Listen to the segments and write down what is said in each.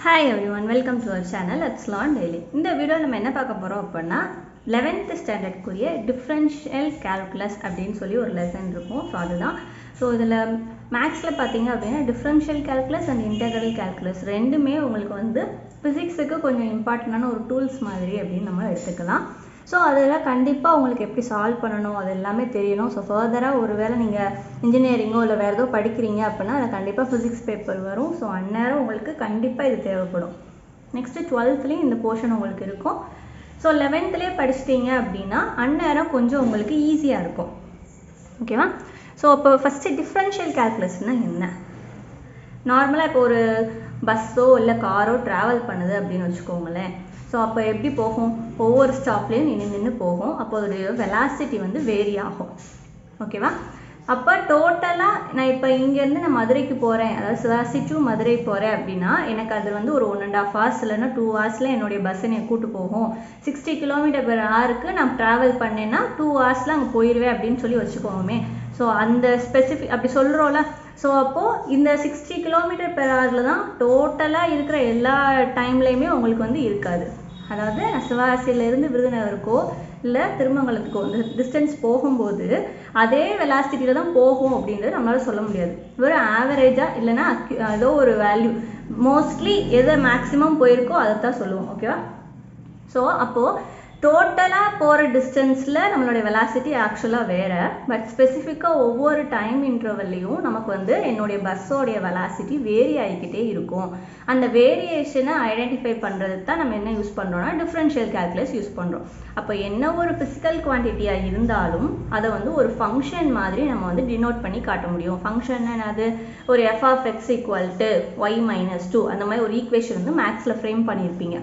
Hi everyone, welcome to our channel. Let's learn daily. In this video, we will talk about 11th standard differential calculus அப்படினு சொல்லி ஒரு lesson இருக்கும். So அதுதான். So இதுல mathsல பாத்தீங்க அப்படினா differential calculus and integral calculus ரெண்டுமே உங்களுக்கு வந்து physicsக்கு கொஞ்சம் இம்பார்ட்டன்டான ஒரு டூல்ஸ் மாதிரி அப்படினு நம்ம எடுத்துக்கலாம். So அதெல்லாம் கண்டிப்பா உங்களுக்கு எப்படி சால்வ் பண்ணனும் அது எல்லாமே தெரியணும். So further ஒருவேளை நீங்க இன்ஜினியரிங்கோ இல்ல வேற ஏதோ படிக்கிறீங்க அப்படினா அது கண்டிப்பா physics பேப்பர் வரும். So அந்நேரம் உங்களுக்கு கண்டிப்பா இது தேவைப்படும். Next 12thலயும் இந்த போர்ஷன் உங்களுக்கு இருக்கும். So 11thலயே படிச்சிட்டீங்க அப்படினா அந்நேரம் கொஞ்சம் உங்களுக்கு ஈஸியா இருக்கும். ஓகேவா? So அப்ப ஃபர்ஸ்ட் டிஃபரன்ஷியல் கால்குலஸ்னா என்ன? நார்மலா இப்போ ஒரு பஸ்ஸோ இல்ல காரோ டிராவல் பண்ணுது அப்படினு வெச்சுக்கோங்களேன். So அப்ப எப்படி போகும் ஒவ்வொரு ஸ்டாப்லயும் நின்னு போகும் அப்ப அதோட velocity வந்து வேரி ஆகும் ஓகேவா அப்ப டோட்டலா நான் இப்ப இங்க இருந்து நான் மதுரைக்கு போறேன் அதாவது சிவாசி டு மதுரை போறேன் அப்படினா எனக்கு அது வந்து ஒரு 1.5 hours இல்லனா 2 hoursல என்னோட பஸ் என்னை கூட்டி போகும் 60 km/h க்கு நான் டிராவல் பண்ணேனா 2 hoursல அங்க போயிடுவேன் அப்படினு சொல்லி வெச்சுக்கோமே சோ அந்த ஸ்பெசிபிக் அப்படி சொல்றோம்ல சோ அப்போ இந்த 60 km/h ல தான் டோட்டலா இருக்கிற எல்லா டைம்லயுமே உங்களுக்கு வந்து இருக்காது அதாவது சிவாசியில இருந்து விருதுநகருக்கோ இல்ல திருமங்கலத்துக்கோ இந்த டிஸ்டன்ஸ் போகும்போது அதே வெலாசிட்டில தான் போகும் அப்படின்றது நம்மளால சொல்ல முடியாது ஒரு ஆவரேஜா இல்லனா ஏதோ ஒரு வேல்யூ மோஸ்ட்லி எது மேக்ஸिमम போயிருக்கோ அத தான் சொல்லுவோம் ஓகேவா சோ அப்போ டோட்டலா போற டிஸ்டன்ஸ்ல நம்மளோட velocity ஆக்சுவலா வேற பட் ஸ்பெசிஃபிக்கா ஒவ்வொரு டைம் இன்டர்வல்லையும் நமக்கு வந்து என்னோட பஸ்ஸோட velocity வேரி ஆயிட்டே இருக்கும் அந்த வேரியேஷனை ஐடென்டிஃபை பண்றதுக்கு தான் நம்ம என்ன யூஸ் பண்றோம்னா டிஃபரன்ஷியல் கால்குலஸ் யூஸ் பண்றோம் அப்ப என்ன ஒரு பிசிக்கல் குவாண்டிட்டியா இருந்தாலும் அத வந்து ஒரு ஃபங்க்ஷன் மாதிரி நம்ம வந்து டினோட் பண்ணி காட்ட முடியும் ஃபங்க்ஷன் என்னது ஒரு f of x = y - 2 அந்த மாதிரி ஒரு ஈக்குவேஷன் வந்து மேத்ஸ்ல ஃப்ரேம் பண்ணிருப்பீங்க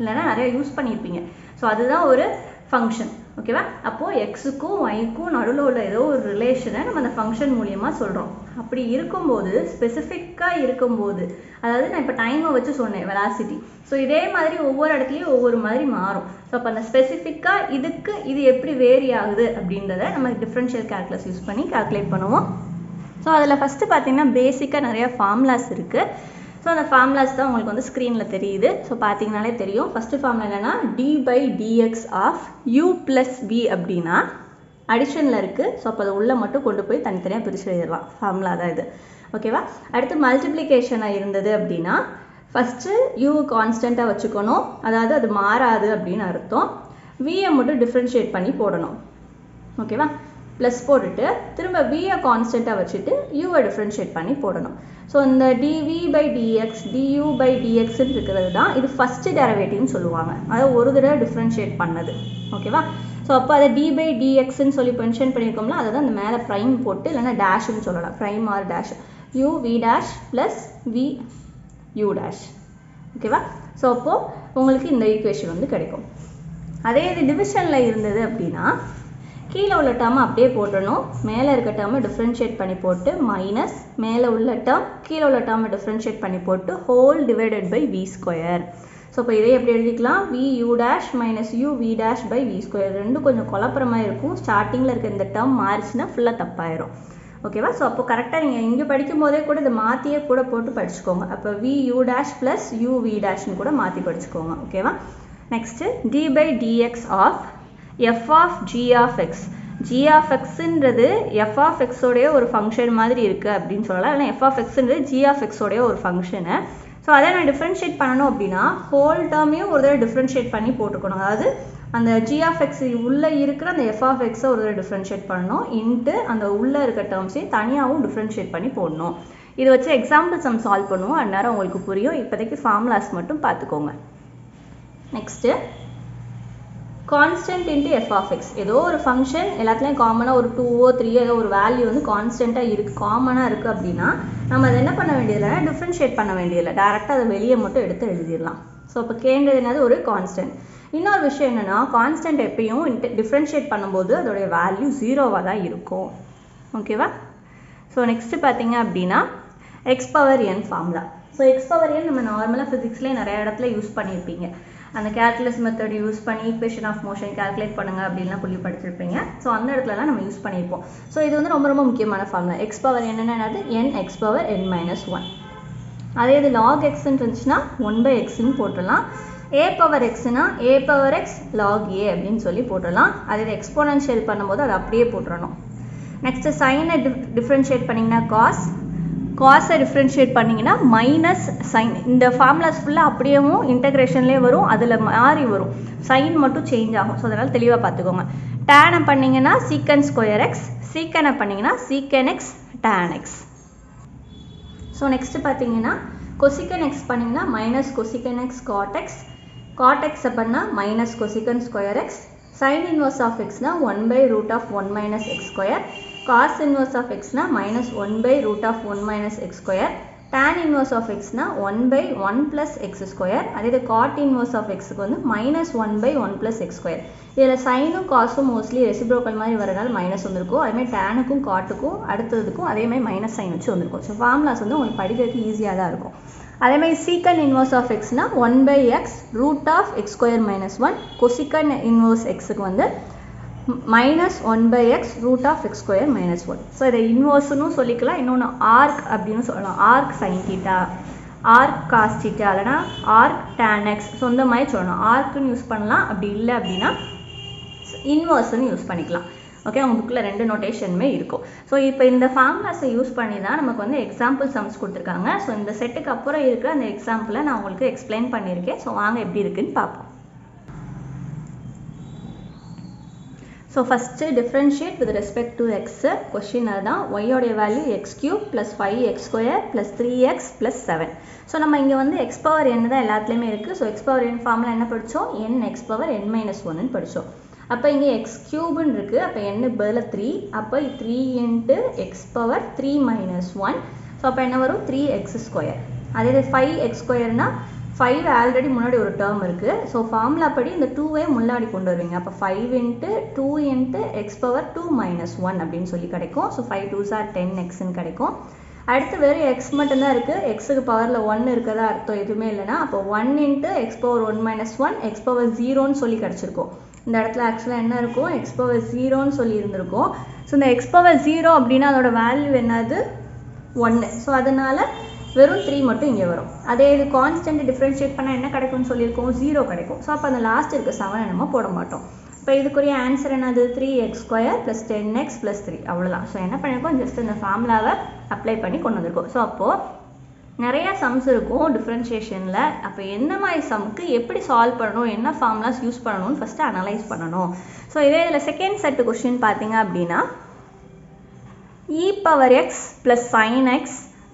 இல்லனா நிறைய யூஸ் பண்ணிருப்பீங்க சோ அதுதான் ஒரு ஃபங்க்ஷன் ஓகேவா அப்போ x க்கும் y க்கும் நடுவுல உள்ள ஏதோ ஒரு ரிலேஷனை நம்ம அந்த ஃபங்க்ஷன் மூலமா சொல்றோம் அப்படி இருக்கும்போது ஸ்பெசிஃபிக்கா இருக்கும்போது அதாவது நான் இப்ப டைமை வச்சு சொன்னேன் velocity சோ இதே மாதிரி ஒவ்வொரு இடத்துலயும் ஒவ்வொரு மாதிரி மாறும் சோ அப்ப அந்த ஸ்பெசிஃபிக்கா இதுக்கு இது எப்படி வேரி ஆகுது அப்படின்றதை நம்ம டிஃபரன்ஷியல் கால்குலஸ் யூஸ் பண்ணி கால்குலேட் பண்ணுவோம் சோ அதுல ஃபர்ஸ்ட் பாத்தீங்கன்னா பேசிக்கா நிறைய ஃபார்முலாஸ் இருக்கு So அந்த formulas தான் உங்களுக்கு வந்து ஸ்கிரீன்ல தெரியுது சோ பாத்தீங்கனாலே தெரியும் ஃபர்ஸ்ட் ஃபார்முலா என்னன்னா d/dx of u + v அப்படினா அடிஷன்ல இருக்கு சோ அப்ப அது உள்ள மட்டும் கொண்டு போய் தனித்தனியா பிரிச்சு எழுதலாம் ஃபார்முலா தான் இது ஓகேவா அடுத்து மல்டிப்ளிகேஷனா இருந்தது அப்படினா ஃபர்ஸ்ட் u கான்ஸ்டன்ட்டா வச்சுக்கணும் அதாவது அது மாறாது அப்படினு அர்த்தம் v ஐ மட்டும் டிஃபரன்ஷியேட் பண்ணி போடணும் ஓகேவா ப்ளஸ் போட்டுட்டு திரும்ப v ஐ கான்ஸ்டன்ட்டா வச்சிட்டு u ஐ டிஃபரன்ஷியேட் பண்ணி போடணும் சோ இந்த dv/dx du/dx ன்னு இருக்குது தான் இது ஃபர்ஸ்ட் டெரிவேட்டிவ் னு சொல்லுவாங்க அத ஒரு தடவை டிஃபரன்ஷியேட் பண்ணது ஓகேவா சோ அப்ப அத d/dx ன்னு சொல்லி மென்ஷன் பண்ணிருக்கோம்ல அத தான் அந்த மேல பிரைம் போட்டு இல்லனா டாஷ் னு சொல்லலாம் prime r dash uv' + vu' ஓகேவா சோ அப்போ உங்களுக்கு இந்த ஈக்குவேஷன் வந்து கிடைக்கும் அதே இது டிவிஷன்ல இருந்தது அப்படினா கீழ உள்ள டேர்ம் அப்படியே போடணும் மேல இருக்க டேர்மை டிஃபரன்ஷியேட் பண்ணி போட்டு மைனஸ் மேல உள்ள டேர்ம் கீழ உள்ள டேர்மை டிஃபரன்ஷியேட் பண்ணி போட்டு whole divided by v². So அப்ப இதை எப்படி எழுதிக்கலாம் vu' - uv'/v² ரெண்டும் கொஞ்சம் குழப்பறமா இருக்கும் ஸ்டார்டிங்ல இருக்க இந்த டேர்ம் மாறிச்சுனா ஃபுல்லா தப்பாயிரும் ஓகேவா சோ அப்ப கரெக்ட்டா நீங்க இங்க படிக்கும்போதே கூட இத மாத்தியே கூட போட்டு படிச்சுக்கோங்க அப்ப vu' + uv' ன்னு கூட மாத்தி படிச்சுக்கோங்க ஓகேவா next d/dx of f of g of x g of x ன்றது f of x உடைய ஒரு ஃபங்க்ஷன் மாதிரி இருக்கு அப்படினு சொல்லலாம் இல்ல f of x ன்றது g of x உடைய ஒரு ஃபங்க்ஷன் சோ அத நான் டிஃபரன்ஷியேட் பண்ணனும் அப்படினா ஹோல் டேர்மையும் ஒரு தடவை டிஃபரன்ஷியேட் பண்ணி போட்டுக்கணும் அதாவது அந்த g of x உள்ள இருக்கிற அந்த f of x ஒரு தடவை டிஃபரன்ஷியேட் பண்ணனும் இன்டு அந்த உள்ள இருக்க டேர்ம்ஸை தனியாவும் டிஃபரன்ஷியேட் பண்ணி போடணும் இது வச்சு எக்ஸாம்பிள் சம் சால்வ் பண்ணுவோம் அந்நேரம் உங்களுக்கு புரியும் இப்போதைக்கு ஃபார்முலாஸ் மட்டும் பாத்துக்கோங்க next constant into f of x ஏதோ ஒரு ஃபங்க்ஷன் எல்லாத்துலயும் காமனா ஒரு 2 ஓ 3 ஏதோ ஒரு வேல்யூ வந்து கான்ஸ்டன்ட்டா இருக்கு காமனா இருக்கு அப்படினா நம்ம அத என்ன பண்ண வேண்டியதில்லை டிஃபரன்ஷியேட் பண்ண வேண்டியதில்லை டைரக்ட்டா அத வெளிய மட்டும் எடுத்து எழுதிரலாம் சோ அப்ப kன்றது என்னது ஒரு கான்ஸ்டன்ட் இன்னொரு விஷயம் என்னன்னா கான்ஸ்டன்ட் எப்பவும் டிஃபரன்ஷியேட் பண்ணும்போது அதோட வேல்யூ 0வா தான் இருக்கும் ஓகேவா சோ நெக்ஸ்ட் பாத்தீங்க அப்படினா x⁴n ஃபார்முலா சோ x⁴n நம்ம நார்மலா பிசிக்ஸ்ல நிறைய இடத்துல யூஸ் பண்ணிருப்பீங்க அந்த கால்குலஸ் மெத்தட் யூஸ் பண்ணி ஈக்குவேஷன் ஆஃப் மோஷன் கால்குலேட் பண்ணுங்க அப்படினா புள்ளி படிச்சிருப்பீங்க சோ அந்த இடத்துலலாம் நம்ம யூஸ் பண்ணிருப்போம் சோ இது வந்து ரொம்ப ரொம்ப முக்கியமான ஃபார்முலா x⁴n என்னது n x⁴n - 1 அதே இது log x இருந்துச்சுன்னா 1/x போட்டுடலாம். a power x னா a power x log a அப்படின்னு சொல்லி போட்டுடலாம். அதே இது எக்ஸ்போனன்ஷியல் பண்ணும்போது அது அப்படியே போட்டுறணும். நெக்ஸ்ட் சைனை டிஃப்ரென்ஷியேட் பண்ணிங்கன்னா காஸை டிஃப்ரென்ஷியேட் பண்ணிங்கன்னா மைனஸ் சைன். இந்த ஃபார்முலாஸ் ஃபுல்லாக அப்படியேவும் இன்டெகிரேஷன்லேயே வரும், அதில் மாறி வரும், சைன் மட்டும் சேஞ்ச் ஆகும். ஸோ அதனால் தெளிவாக பார்த்துக்கோங்க. டேனை பண்ணிங்கன்னா சீக்கன் ஸ்கொயர் எக்ஸ், சீக்கனை பண்ணிங்கன்னா secant x tan x. So next பார்த்தீங்கன்னா கொசிக்கன் எக்ஸ் பண்ணிங்கன்னா minus cosecant x cot x, cot எக்ஸை பண்ணால் minus cosecant square x, sin inverse of x na 1/√1 minus x square, cos inverse of x na minus 1/√1 minus x square, tan inverse of x na 1/1 plus x square, அதே cot inverse of x க்கு வந்து minus 1/1 plus x square. இதில் சைனும் காசும் mostly reciprocal மாதிரி வரனால minus வந்திருக்கும். அதேமாதிரி டேனுக்கும் காட்டுக்கும் அடுத்ததுக்கும் அதேமாதிரி மைனஸ் சைன் வச்சு வந்திருக்கும். ஸோ ஃபார்முலாஸ் வந்து உங்களுக்கு படிக்கிறதுக்கு ஈஸியாக தான் இருக்கும். அதேமாதிரி சீக்கன் இன்வர்ஸ் ஆஃப் எக்ஸ்னா 1/x root of x square minus 1, cosecant inverse எக்ஸுக்கு வந்து minus 1/x root of x square minus 1. So இதை இன்வர்ஸ்னு சொல்லிக்கலாம், இன்னொன்று ஆர்க் அப்படின்னு சொல்லலாம். Arc sine theta, arc cos theta, இல்லைனா ஆர்க் tan x. ஸோ இந்த மாதிரி சொல்லணும். ஆர்க்குன்னு யூஸ் பண்ணலாம், அப்படி இல்லை அப்படின்னா இன்வர்ஸ்னு யூஸ் பண்ணிக்கலாம். ஓகே, உங்கள் புக்கில் 2 நோட்டேஷனுமே இருக்கும். ஸோ இப்போ இந்த ஃபார்முலாஸை யூஸ் பண்ணி தான் நமக்கு வந்து எக்ஸாம்பிள் சம்ஸ் கொடுத்துருக்காங்க. ஸோ இந்த செட்டுக்கு அப்புறம் இருக்கிற அந்த எக்ஸாம்பிளை நான் உங்களுக்கு எக்ஸ்பிளைன் பண்ணியிருக்கேன். ஸோ வாங்க எப்படி இருக்குன்னு பார்ப்போம். So first differentiate with respect to x. Question அதுதான், ஒய்யோடைய value x³ + 5x² + 3x + 7. So நம்ம இங்கே வந்து x பவர் n தான் எல்லாத்துலேயுமே இருக்குது. So x power n formula என்ன படித்தோம்? n x பவர் n-1ன்னு படித்தோம். அப்போ இங்கே x³ இருக்குது, அப்போ n பதில் 3, அப்போ 3 × x பவர் 3 - 1. ஸோ அப்போ என்ன வரும்? 3x². அதே 5x²னா 5 ஆல்ரெடி முன்னாடி ஒரு டேர்ம் இருக்குது. ஸோ ஃபார்முலா படி இந்த 2வே முன்னாடி கொண்டு வருவீங்க. அப்போ 5 × 2 × x பவர் 2 - 1 அப்படின்னு சொல்லி கிடைக்கும். ஸோ 5 2s are 10xன்னு கிடைக்கும். அடுத்து வெறும் x மட்டும்தான் இருக்குது, எக்ஸுக்கு பவரில் 1 இருக்கிறதா அர்த்தம் எதுவுமே இல்லைனா, அப்போ 1 × x பவர் 1 - 1 x பவர் 0ன்னு சொல்லி கிடச்சிருக்கும். இந்த இடத்துல ஆக்சுவலாக என்ன இருக்கும்? x பவர் 0ன்னு சொல்லி இருந்திருக்கும். ஸோ இந்த x பவர் 0 அப்படின்னா அதோட வேல்யூ என்னது? 1. ஸோ அதனால் வெறும் 3 மட்டும் இங்கே வரும். அதே இது கான்ஸ்டன்ட் டிஃப்ரென்ஷியேட் பண்ணால் என்ன கிடைக்கும்னு சொல்லியிருக்கோம்? 0 கிடைக்கும். ஸோ அப்போ அந்த லாஸ்ட் இருக்க 7 நம்ம போட மாட்டோம். இப்போ இதுக்குரிய ஆன்சர் என்னது? 3x² + 10x + 3. அவ்வளோதான். ஸோ என்ன பண்ணியிருக்கோம்? ஜஸ்ட் இந்த ஃபார்முலாவை அப்ளை பண்ணி கொண்டு வந்திருக்கோம். ஸோ அப்போது நிறையா சம்ஸ் இருக்கும் டிஃப்ரென்ஷியேஷனில். அப்போ என்ன மாதிரி சம்க்கு எப்படி சால்வ் பண்ணணும், என்ன ஃபார்முலாஸ் யூஸ் பண்ணணும்னு ஃபஸ்ட்டு அனலைஸ் பண்ணணும். ஸோ இதே இதில் செகண்ட் செட்டு கொஸ்டின் பார்த்தீங்க அப்படின்னா e⁻x + sin x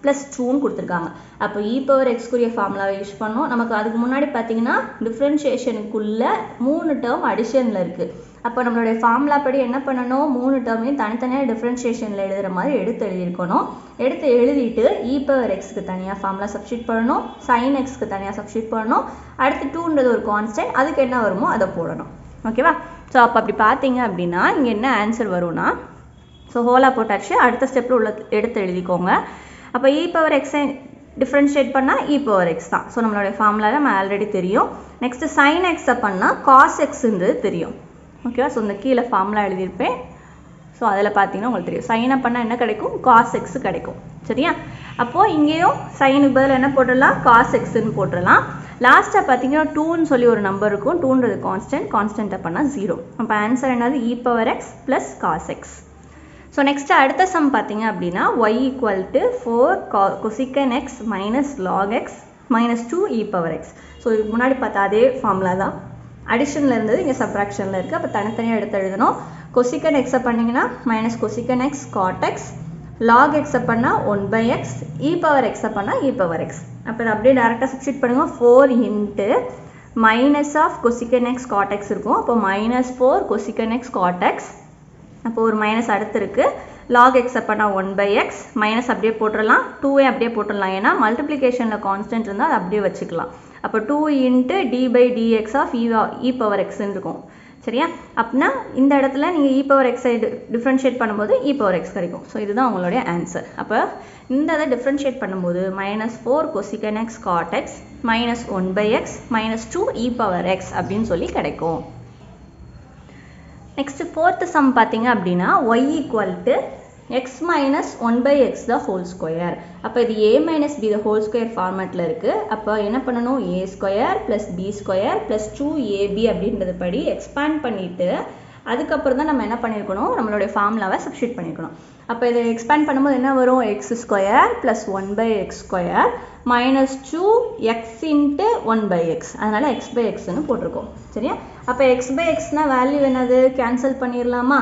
+ 2ன்னு கொடுத்துருக்காங்க. அப்போ e⁻x ஃபார்முலாவை யூஸ் பண்ணோம். நமக்கு அதுக்கு முன்னாடி பார்த்தீங்கன்னா டிஃப்ரென்ஷியேஷனுக்குள்ளே 3 டேர்ம் அடிஷனில் இருக்குது. அப்போ நம்மளுடைய ஃபார்முலா படி என்ன பண்ணணும்? 3 டேர்மையும் தனித்தனியாக டிஃப்ரென்ஷியேஷனில் எழுதுகிற மாதிரி எடுத்து எழுதியிருக்கணும். எடுத்து எழுதிட்டு e⁻xக்கு தனியாக ஃபார்முலா சப்ஸ்டியூட் பண்ணணும், sin xக்கு தனியாக சப்ஸ்டியூட் பண்ணணும். அடுத்து 2ன்றது ஒரு கான்ஸ்டன்ட், அதுக்கு என்ன வருமோ அதை போடணும். ஓகேவா? ஸோ அப்போ அப்படி பார்த்தீங்க அப்படின்னா இங்கே என்ன ஆன்சர் வரும்னா, ஸோ ஹோலாக போட்டாச்சு. அடுத்த ஸ்டெப்பில் உள்ள எடுத்து எழுதிக்கோங்க. அப்போ e⁻x டிஃப்ரென்ஷியேட் பண்ணால் e⁻x தான். ஸோ நம்மளுடைய ஃபார்முலா நம்ம ஆல்ரெடி தெரியும். நெக்ஸ்ட்டு sin xை பண்ணால் cos xன்றது தெரியும். ஓகேவா? ஸோ இந்த கீழே ஃபார்முலா எழுதியிருப்பேன். ஸோ அதில் பார்த்தீங்கன்னா உங்களுக்கு தெரியும். சைனை பண்ணால் என்ன கிடைக்கும்? cos x கிடைக்கும். சரியா? அப்போது இங்கேயும் சைனுக்கு பதில் என்ன போட்டுடலாம்? cos xன்னு போட்டுடலாம். லாஸ்ட்டாக பார்த்தீங்கன்னா 2ன்னு சொல்லி ஒரு நம்பர் இருக்கும். 2ன்றது கான்ஸ்டன்ட், கான்ஸ்டன்ட்டை பண்ணால் 0. அப்போ ஆன்சர் என்னது? e⁻x + cos x. So next அடுத்த சம் பார்த்தீங்க அப்படின்னா y = 4 cosecant x - log x - 2 e⁻x. So இதுக்கு முன்னாடி பார்த்தா அதே ஃபார்முலா தான், அடிஷனில் இருந்தது இங்கே சப்ராக்ஷனில் இருக்குது. அப்போ தனித்தனியாக எடுத்து எழுதணும். cosecant x பண்ணிங்கன்னா -cosecant x cot x, log x பண்ணால் 1/x, e⁻x பண்ணால் e⁻x. அப்போ இதை அப்படியே டேரெக்டாக சப்ஸ்டியூட் பண்ணுங்க. 4 × -cosecant x cot x இருக்கும். அப்போ -4 cosecant x cot x. அப்போ ஒரு மைனஸ் அடுத்து இருக்குது. log x பண்ணால் 1/x, மைனஸ் அப்படியே போட்டுடலாம், 2வே அப்படியே போட்டுடலாம். ஏன்னா மல்டிப்ளிகேஷனில் கான்ஸ்டன்ட் இருந்தால் அதை அப்படியே வச்சுக்கலாம். அப்போ 2 × d/dx of e⁻xன்னு இருக்கும். சரியா? அப்படின்னா இந்த இடத்துல நீங்கள் e⁻x டிஃப்ரென்ஷியேட் பண்ணும்போது e⁻x கிடைக்கும். ஸோ இதுதான் உங்களுடைய ஆன்சர். அப்போ இந்த இதை டிஃப்ரென்ஷியேட் பண்ணும்போது -4 cosecant x cot x -1/x -2 e⁻x அப்படின்னு சொல்லி கிடைக்கும். நெக்ஸ்ட்டு 4th சம் பார்த்தீங்க அப்படின்னா y = x minus 1 by x the whole square. அப்போ இது a minus b the whole square ஃபார்மேட்டில் இருக்குது. அப்போ என்ன பண்ணணும், a square plus b square plus 2ab அப்படின்றது படி எக்ஸ்பேண்ட் பண்ணிவிட்டு அதுக்கப்புறம் தான் நம்ம என்ன பண்ணியிருக்கணும், நம்மளுடைய ஃபார்முலாவை சப்ஸ்டியூட் பண்ணியிருக்கணும். அப்போ இதை எக்ஸ்பேண்ட் பண்ணும்போது என்ன வரும், X square plus 1 by x square minus 2x into 1 by x, அதனால் x by xன்னு போட்டிருக்கோம். சரியா, அப்போ x by xனால் வேல்யூ என்னது, கேன்சல் பண்ணிடலாமா,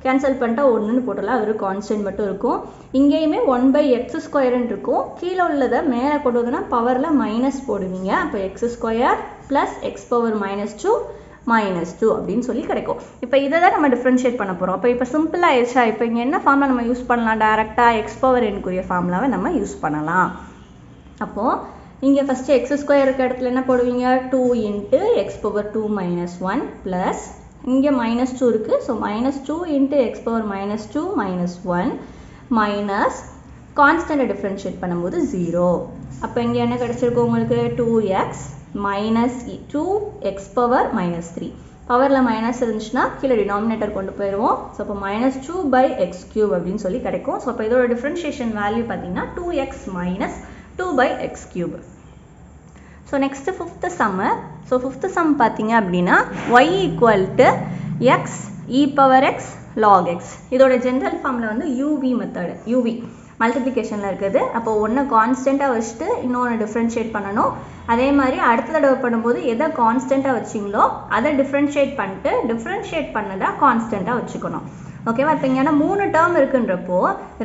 கேன்சல் பண்ணிட்டா 1ன்னு போட்டுடலாம், வெறும் கான்ஸ்டன்ட் மட்டும் இருக்கும். இங்கேயுமே 1 by x ஸ்கொயர்ன்னு இருக்கும், கீழே உள்ளதை மேலே கொண்டு வந்தோன்னா பவரில் மைனஸ் போடுவீங்க. அப்போ x square plus x power minus 2 minus 2 அப்படின்னு சொல்லி கிடைக்கும். இப்போ இதை தான் நம்ம டிஃப்ரென்ஷியேட் பண்ண போகிறோம். அப்போ இப்போ சிம்பிளாக ஆயிடுச்சா, இப்போ இங்கே என்ன ஃபார்முலா நம்ம யூஸ் பண்ணலாம், டேரெக்டாக எக்ஸ் பவர் என்க்குரிய ஃபார்முலாவை நம்ம யூஸ் பண்ணலாம். அப்போது இங்கே ஃபஸ்ட்டு எக்ஸ் ஸ்கொயர் இருக்க இடத்துல என்ன போடுவீங்க, 2 into x power 2 minus 1 plus இங்கே மைனஸ் 2 இருக்குது, so minus 2 into x power minus 2 minus 1 minus கான்ஸ்டன்ட்டை டிஃப்ரென்ஷியேட் பண்ணும்போது 0. அப்போ இங்கே என்ன கிடச்சிருக்கும் உங்களுக்கு, 2x minus 2x power minus 3. பவரில் மைனஸ் இருந்துச்சுன்னா கீழே டினாமினேட்டர் கொண்டு போயிடுவோம். ஸோ அப்போ மைனஸ் 2 by x cube அப்படின்னு சொல்லி கிடைக்கும். ஸோ அப்போ இதோட டிஃப்ரென்ஷியேஷன் வேல்யூ பார்த்தீங்கன்னா 2x minus 2 by x cube. So next fifth sum. So fifth sum பார்த்தீங்க அப்படின்னா y equal to x e power x log x. இதோட ஜென்ரல் ஃபார்மில் வந்து uv மெத்தடு, uv மல்டிப்ளிகேஷனில் இருக்குது. அப்போ ஒன்று கான்ஸ்டண்ட்டாக வச்சுட்டு இன்னொன்று டிஃப்ரென்ஷியேட் பண்ணணும். அதே மாதிரி அடுத்த தடவை பண்ணும்போது எதை கான்ஸ்டண்ட்டாக வச்சிங்களோ அதை டிஃப்ரென்ஷியேட் பண்ணிட்டு டிஃப்ரென்ஷியேட் பண்ணதை கான்ஸ்டண்ட்டாக வச்சுக்கணும். ஓகேவா, இப்போ இங்கே 3 டேர்ம் இருக்குன்றப்போ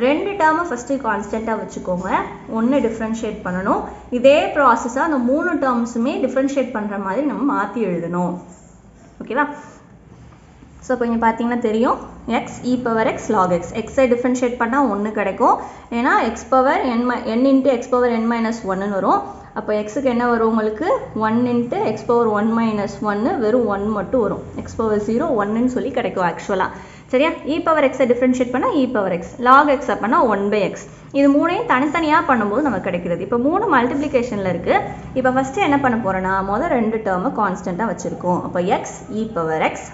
2 டேர்மை ஃபஸ்ட்டு கான்ஸ்டண்ட்டாக வச்சுக்கோங்க, ஒன்று டிஃப்ரென்ஷியேட் பண்ணணும். இதே ப்ராசஸாக அந்த 3 டேர்ம்ஸுமே டிஃப்ரென்ஷியேட் பண்ணுற மாதிரி நம்ம மாற்றி எழுதணும். ஓகேவா, ஸோ இப்போ இங்கே பார்த்தீங்கன்னா தெரியும், x e power x log x, எக்ஸை டிஃப்ரென்ஷியேட் பண்ணால் 1 கிடைக்கும். ஏன்னா x power n into x power n minus 1ன்னு வரும். அப்போ எக்ஸுக்கு என்ன வரும் உங்களுக்கு, 1 இன்ட்டு எக்ஸ் பவர் 1 மைனஸ் 1 வெறும் 1 மட்டும் வரும். எக்ஸ் பவர் 0 1ன்னு சொல்லி கிடைக்கும் ஆக்சுவலாக. சரியா, இ பவர் எக்ஸை டிஃப்ரென்ஷியேட் பண்ணால் இ பவர் எக்ஸ், லாக் எக்ஸை பண்ணால் 1 by x. இது மூணையும் தனித்தனியாக பண்ணும்போது நமக்கு கிடைக்கிறது. இப்போ 3 மல்டிப்ளிகேஷனில் இருக்குது. இப்போ ஃபஸ்ட்டு என்ன பண்ண போகிறோன்னா, முதல் 2 டேர்மை கான்ஸ்டண்ட்டாக வச்சுருக்கோம். அப்போ X e power X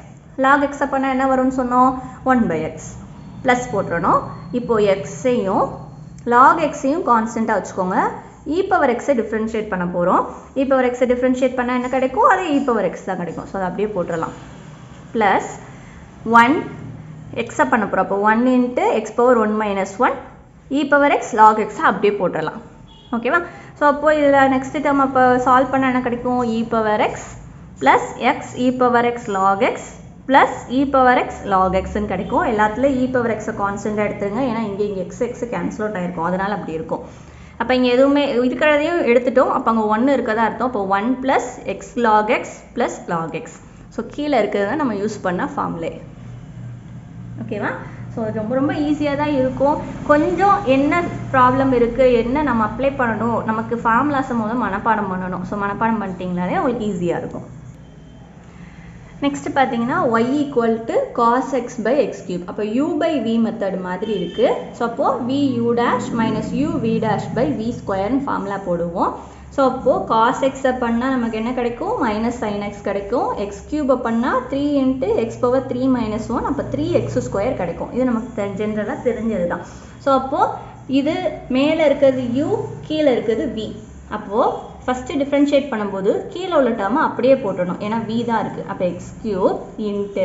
log x பண்ணால் என்ன வரும்னு சொன்னோம், 1 by x ப்ளஸ் போட்டுறணும். இப்போது எக்ஸையும் log xையும் கான்ஸ்டண்ட்டாக வச்சுக்கோங்க. இ பவர் எக்ஸை டிஃப்ரென்ஷியேட் பண்ண போகிறோம். இ பவர் எக்ஸை டிஃப்ரென்ஷியேட் பண்ணால் என்ன கிடைக்கும், அது இ பவர் எக்ஸ் தான் கிடைக்கும். ஸோ அதை அப்படியே போட்டுடலாம். ப்ளஸ் 1 எக்ஸை பண்ண போகிறோம். அப்போ 1 இன்ட்டு எக்ஸ் பவர் 1 மைனஸ் 1 இ பவர் எக்ஸ் லாக் எக்ஸை அப்படியே போட்டுடலாம். ஓகேவா, ஸோ அப்போது இதில் நெக்ஸ்ட் டேர்ம் அப்போ சால்வ் பண்ணால் என்ன கிடைக்கும், e power x plus x e power x log x plus e power x log எக்ஸ்ன்னு கிடைக்கும். எல்லாத்துலேயும் இ பவர் எக்ஸை கான்ஸ்டண்ட்டாக எடுத்துருங்க, ஏன்னா இங்கே எக்ஸ் கேன்சல் அவுட் ஆகிருக்கும், அதனால் அப்படி இருக்கும். அப்போ இங்கே எதுவுமே இருக்கிறதையும் எடுத்துட்டோம். அப்போ அங்கே 1 இருக்கதா அர்த்தம். இப்போ 1 plus X log x plus log x. So கீழே இருக்கிறத நம்ம யூஸ் பண்ண ஃபார்ம்லே. ஓகேவா, ஸோ ரொம்ப ரொம்ப ஈஸியாக தான் இருக்கும். கொஞ்சம் என்ன ப்ராப்ளம் இருக்குது, என்ன நம்ம அப்ளை பண்ணணும், நமக்கு ஃபார்முலாஸை முதல்ல மனப்பாடம் பண்ணணும். ஸோ மனப்பாடம் பண்ணிட்டீங்கனாலே உங்களுக்கு ஈஸியாக இருக்கும். நெக்ஸ்ட் பார்த்தீங்கன்னா y equal to cos x by x cube. அப்போ u பை v மெத்தட் மாதிரி இருக்குது. ஸோ அப்போது v u dash minus u v dash by v ஸ்கொயர்னு ஃபார்முலா போடுவோம். ஸோ அப்போது காஸ் எக்ஸை பண்ணால் நமக்கு என்ன கிடைக்கும், மைனஸ் சைன் எக்ஸ் கிடைக்கும். எக்ஸ் கியூபை பண்ணால் 3 இன்ட்டு எக்ஸ் பவர் 3 மைனஸ் 1, அப்போ 3x ஸ்கொயர் கிடைக்கும். இது நமக்கு ஜென்ரலாக தெரிஞ்சது தான். ஸோ அப்போது இது மேலே இருக்கிறது u, கீழே இருக்கிறது v. அப்போது ஃபஸ்ட்டு டிஃப்ரென்ஷியேட் பண்ணும்போது கீழே உள்ள டேர்மை அப்படியே போட்டணும், ஏன்னா v தான் இருக்குது. அப்போ எக்ஸ் கியூப் இன்ட்டு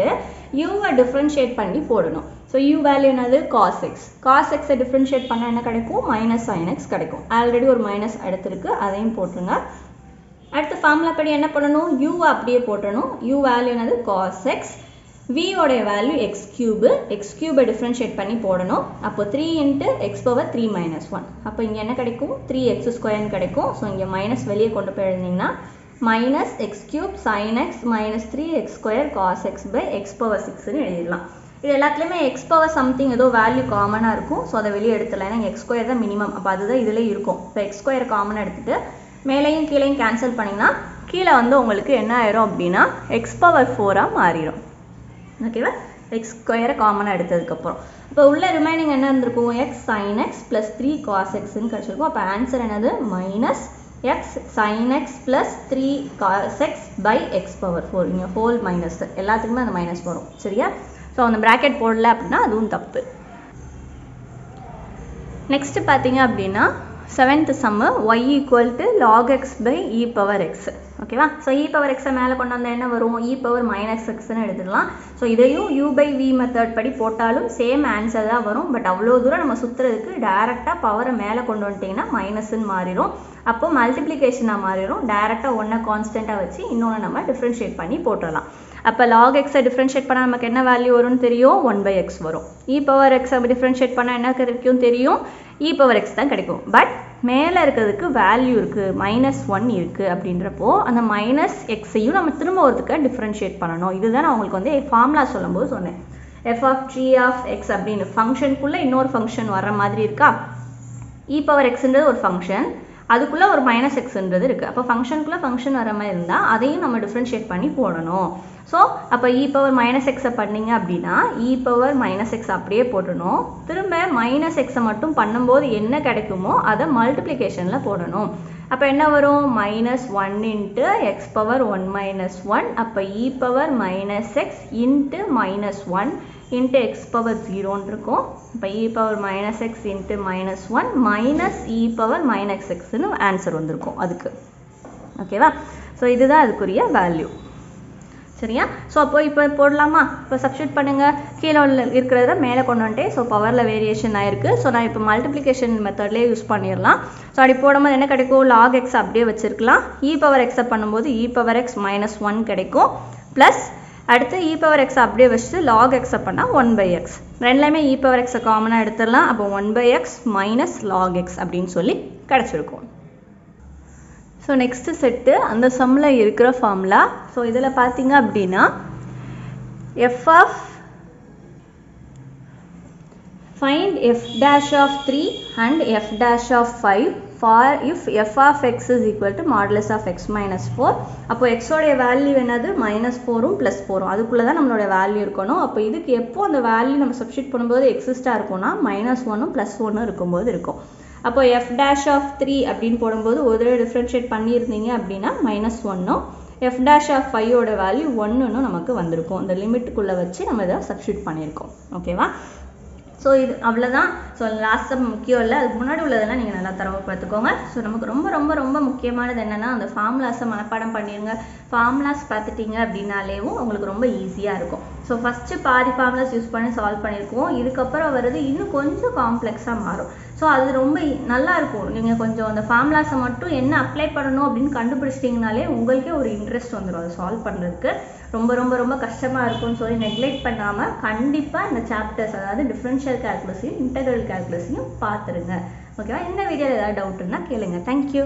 யூவை டிஃப்ரென்ஷியேட் பண்ணி போடணும். ஸோ யூ வேல்யூ என்னது, காஸ் எக்ஸ். காஸ் எக்ஸை டிஃப்ரென்ஷியேட் பண்ணால் என்ன கிடைக்கும், மைனஸ் சைன் எக்ஸ் கிடைக்கும். ஆல்ரெடி ஒரு மைனஸ் எடுத்துருக்கு, அதையும் போட்டுருங்க. அடுத்த ஃபார்முலா படி என்ன பண்ணணும், யூவை அப்படியே போட்டணும். யூ வேல்யூ என்னது, காஸ் எக்ஸ். v உடைய வேல்யூ எக்ஸ் கியூபு, எக்ஸ் கியூபை டிஃப்ரென்ஷியேட் பண்ணி போடணும். அப்போ 3 இன்ட்டு எக்ஸ் பவர் 3 மைனஸ் 1, அப்போ இங்கே என்ன கிடைக்கும், 3x ஸ்கொயர்னு கிடைக்கும். ஸோ இங்கே மைனஸ் வெளியே கொண்டு போய் எழுதிங்கன்னா minus x cube sine x minus 3x square cos x by x power 6ன்னு எழுதிடலாம். இது எல்லாத்துலேயுமே எக்ஸ் பவர் சம்திங் ஏதோ வேல்யூ காமனாக இருக்கும். ஸோ அதை வெளியே எடுத்துடலாம், ஏன்னா எக்ஸ் ஸ்கொயர் தான் மினிமம். அப்போ அதுதான் இதில் இருக்கும். இப்போ எக்ஸ் ஸ்கொயர் காமனாக எடுத்துகிட்டு மேலேயும் கீழேயும் கேன்சல் பண்ணிங்கன்னா கீழே வந்து உங்களுக்கு என்ன ஆயிரும் அப்படின்னா எக்ஸ் பவர் 4ஆக மாறிடும். ஓகேவா, எக்ஸ் ஸ்கொயரை காமனாக எடுத்ததுக்கப்புறம் இப்போ உள்ள ரிமைனிங் என்ன இருந்திருக்கும், x sine x plus 3 cos எக்ஸ்ன்னு கிடச்சிருக்கும். அப்போ ஆன்சர் என்னது, minus x sine x plus 3 cos x by x power 4. இங்கே ஹோல் மைனஸ், எல்லாத்துக்குமே அந்த மைனஸ் வரும். சரியா, ஸோ அந்த ப்ராக்கெட் போடல அப்படின்னா அதுவும் தப்பு. நெக்ஸ்ட் பார்த்தீங்க அப்படின்னா 7th sum y equal to log x by e power x. ஓகேவா? ஸோ e power x மேலே கொண்டு வந்தால் என்ன வரும்? e power minus xன்னு எடுத்துக்கலாம். ஸோ இதையும் u by v மெத்தட் படி போட்டாலும் சேம் ஆன்சர் தான் வரும். பட் அவ்வளோ தூரம் நம்ம சுற்றுறதுக்கு டேரெக்டாக பவரை மேலே கொண்டு வந்துட்டிங்கன்னா மைனஸ்ன்னு மாறிடும். அப்போது மல்டிப்ளிகேஷனாக மாறிடும். டேரெக்டாக ஒன்றை கான்ஸ்டண்ட்டாக வச்சு இன்னொன்று நம்ம டிஃப்ரென்ஷியேட் பண்ணி போட்டுடலாம். அப்போ log x டிஃப்ரென்ஷியேட் பண்ணால் நமக்கு என்ன வேல்யூ வரும்னு தெரியும்? 1/x வரும். e power x டிஃப்ரென்ஷியேட் பண்ணால் என்ன கிடைக்கும் தெரியும்? e power x தான் கிடைக்கும். பட் மேலே இருக்கிறதுக்கு வேல்யூ இருக்குது, -1 இருக்குது அப்படின்றப்போ அந்த -xையும் நம்ம திரும்ப ஒருத்துக்க டிஃப்ரென்ஷியேட் பண்ணணும். இதுதான் நான் உங்களுக்கு வந்து ஃபார்முலா சொல்லும்போது சொன்னேன். f of g of x அப்படின்னு ஃபங்க்ஷனுக்குள்ளே இன்னொரு ஃபங்க்ஷன் வர்ற மாதிரி இருக்கா? e power xன்றது ஒரு ஃபங்க்ஷன், அதுக்குள்ளே ஒரு -xன்றது இருக்குது. அப்போ ஃபங்க்ஷனுக்குள்ளே ஃபங்க்ஷன் வர மாதிரி இருந்தால் அதையும் நம்ம டிஃப்ரென்ஷியேட் பண்ணி போடணும். ஸோ அப்போ e power -xஐ பண்ணிங்க அப்படின்னா e power -x அப்படியே போடணும். திரும்ப -xஐ மட்டும் பண்ணும்போது என்ன கிடைக்குமோ அதை மல்டிப்ளிகேஷனில் போடணும். அப்போ என்ன வரும்? -1 into x power 1 - 1. அப்போ e power -x into -1 into x power 0 இருக்கும். இப்போ e power -x into -1 minus e power -xன்னு answer வந்திருக்கும் அதுக்கு. ஓகேவா? ஸோ இதுதான் அதுக்குரிய வேல்யூ. சரியா? ஸோ அப்போ இப்போ போடலாமா? இப்போ சப்ஸ்டியூட் பண்ணுங்கள். கீழே இருக்கிறத மேலே கொண்டு வந்துட்டேன். ஸோ பவரில் வேரியேஷன் ஆயிருக்கு. ஸோ நான் இப்போ மல்டிப்ளிகேஷன் மெத்தட்லேயே யூஸ் பண்ணிடலாம். ஸோ அப்படி போடும்போது என்ன கிடைக்கும்? log x அப்படியே வச்சுருக்கலாம். e power x பண்ணும்போது e power x -1 கிடைக்கும். ப்ளஸ் அடுத்து e power x அப்படியே வச்சுட்டு log x பண்ணால் 1/x. ரெண்டுலேயுமே e power x காமனாக எடுத்துடலாம். அப்போ 1/x minus log x அப்படின்னு சொல்லி கிடச்சிருக்கும். ஸோ நெக்ஸ்ட்டு செட்டு அந்த சம்மில் இருக்கிற ஃபார்முலா. ஸோ இதில் பார்த்தீங்க அப்படின்னா find f dash of 3 and f dash of 5 for if f of x is equal to modulus of x minus 4. அப்போ x உடைய வேல்யூ என்னது? -4ம் +4ம் அதுக்குள்ளே தான் நம்மளோட வேல்யூ இருக்கணும். அப்போ இதுக்கு எப்போ அந்த வேல்யூ நம்ம சப்ஸ்டியூட் பண்ணும்போது எக்ஸிஸ்டாக இருக்கும்னா -1ம் +1 இருக்கும்போது இருக்கும். அப்போ f dash of 3 அப்படின்னு போடும்போது ஒரு தடவை டிஃப்ரென்ஷியேட் பண்ணியிருந்தீங்க அப்படின்னா -1ம், f dash of 5ஓட வேல்யூ 1ன்னு நமக்கு வந்திருக்கும். இந்த லிமிட்டுக்குள்ளே வச்சு நம்ம இதை சப்ஸ்டியூட் பண்ணியிருக்கோம். ஓகேவா? ஸோ இது அவ்வளோதான். ஸோ லாஸ்ட் சம் முக்கியம் இல்லை, அதுக்கு முன்னாடி உள்ளதெல்லாம் நீங்கள் நல்லா தரவை பார்த்துக்கோங்க. ஸோ நமக்கு ரொம்ப ரொம்ப ரொம்ப முக்கியமானது என்னென்னா அந்த ஃபார்முலாஸை மனப்பாடம் பண்ணிடுங்க. ஃபார்முலாஸ் பார்த்துட்டிங்க அப்படின்னாலேவும் உங்களுக்கு ரொம்ப ஈஸியாக இருக்கும். ஸோ ஃபஸ்ட்டு பாதி ஃபார்முலாஸ் யூஸ் பண்ணி சால்வ் பண்ணியிருக்கோம். இதுக்கப்புறம் வர்றது இன்னும் கொஞ்சம் காம்ப்ளெக்ஸாக மாறும். ஸோ அது ரொம்ப நல்லாயிருக்கும். நீங்கள் கொஞ்சம் அந்த ஃபார்முலாஸை மட்டும் என்ன அப்ளை பண்ணணும் அப்படின்னு கண்டுபிடிச்சிட்டிங்கனாலே உங்களுக்கே ஒரு இன்ட்ரெஸ்ட் வந்துடும் அதை சால்வ் பண்ணுறதுக்கு. ரொம்ப ரொம்ப ரொம்ப கஷ்டமாக இருக்கும்னு சொல்லி நெக்லெக்ட் பண்ணாமல் கண்டிப்பாக இந்த சாப்டர்ஸ், அதாவது டிஃப்ரென்ஷியல் கால்குலஸையும் இன்டெக்ரல் கால்குலஸையும் பார்த்துருங்க. ஓகேவா? இந்த வீடியோவில் ஏதாவது டவுட் இருந்தால் கேளுங்க. தேங்க்யூ.